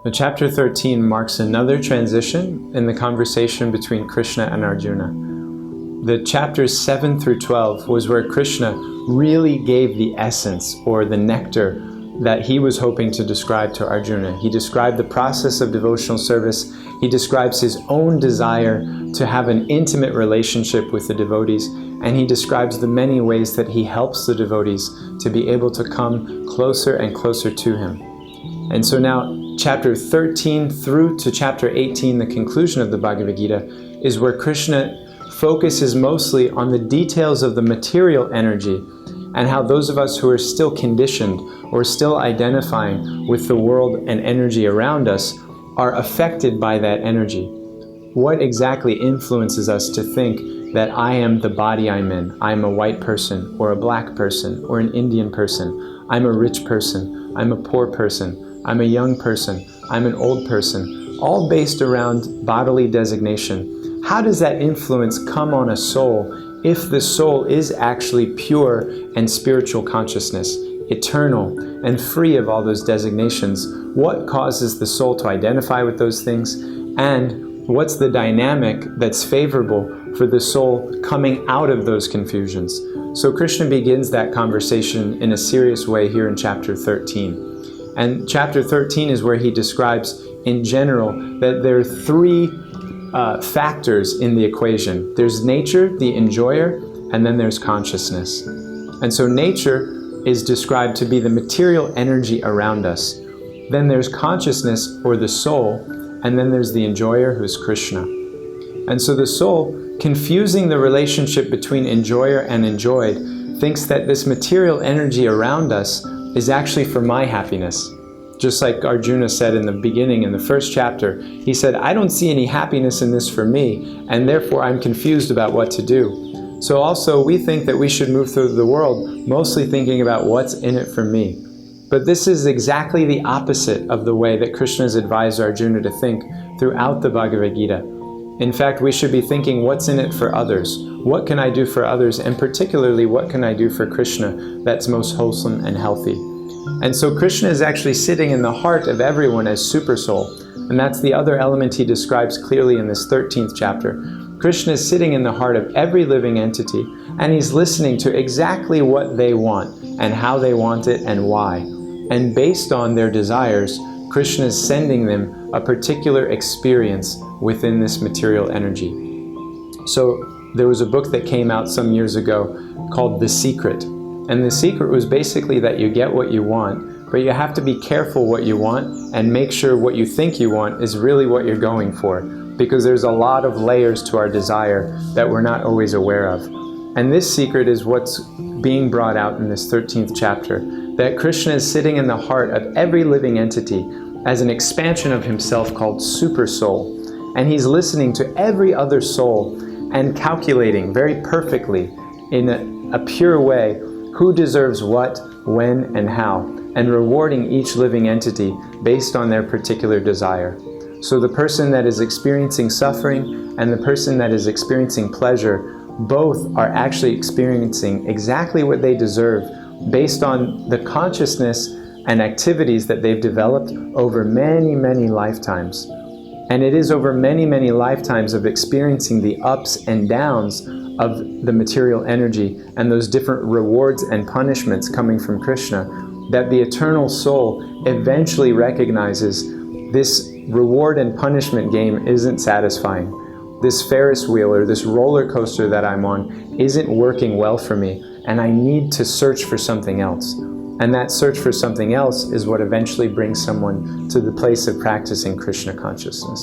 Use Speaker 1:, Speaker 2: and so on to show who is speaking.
Speaker 1: The chapter 13 marks another transition in the conversation between Krishna and Arjuna. The chapters 7 through 12 was where Krishna really gave the essence or the nectar that he was hoping to describe to Arjuna. He described the process of devotional service. He describes his own desire to have an intimate relationship with the devotees, and he describes the many ways that he helps the devotees to be able to come closer and closer to him. And so now, chapter 13 through to chapter 18, the conclusion of the Bhagavad Gita, is where Krishna focuses mostly on the details of the material energy and how those of us who are still conditioned or still identifying with the world and energy around us are affected by that energy. What exactly influences us to think that I am the body I'm in? I'm a white person, or a black person, or an Indian person. I'm a rich person. I'm a poor person. I'm a young person. I'm an old person. All based around bodily designation. How does that influence come on a soul if the soul is actually pure and spiritual consciousness, eternal and free of all those designations? What causes the soul to identify with those things? And what's the dynamic that's favorable for the soul coming out of those confusions? So Krishna begins that conversation in a serious way here in chapter 13. And chapter 13 is where he describes in general that there are three factors in the equation. There's nature, the enjoyer, and then there's consciousness. And so nature is described to be the material energy around us. Then there's consciousness, or the soul, and then there's the enjoyer, who's Krishna. And so the soul, confusing the relationship between enjoyer and enjoyed, thinks that this material energy around us is actually for my happiness. Just like Arjuna said in the beginning, in the first chapter, he said, I don't see any happiness in this for me, and therefore I'm confused about what to do. So also we think that we should move through the world mostly thinking about what's in it for me. But this is exactly the opposite of the way that Krishna has advised Arjuna to think throughout the Bhagavad Gita. In fact, we should be thinking what's in it for others. What can I do for others? And particularly, what can I do for Krishna that's most wholesome and healthy? And so Krishna is actually sitting in the heart of everyone as super soul. And that's the other element he describes clearly in this 13th chapter. Krishna is sitting in the heart of every living entity, and he's listening to exactly what they want and how they want it and why. And based on their desires, Krishna is sending them a particular experience within this material energy. So there was a book that came out some years ago called The Secret. And the secret was basically that you get what you want, but you have to be careful what you want and make sure what you think you want is really what you're going for, because there's a lot of layers to our desire that we're not always aware of. And this secret is what's being brought out in this 13th chapter, that Krishna is sitting in the heart of every living entity as an expansion of himself called Super Soul. And he's listening to every other soul and calculating very perfectly in a pure way who deserves what, when, and how, and rewarding each living entity based on their particular desire. So the person that is experiencing suffering and the person that is experiencing pleasure, both are actually experiencing exactly what they deserve based on the consciousness and activities that they've developed over many, many lifetimes. And it is over many, many lifetimes of experiencing the ups and downs of the material energy and those different rewards and punishments coming from Krishna that the eternal soul eventually recognizes this reward and punishment game isn't satisfying. This Ferris wheel or this roller coaster that I'm on isn't working well for me, and I need to search for something else. And that search for something else is what eventually brings someone to the place of practicing Krishna consciousness.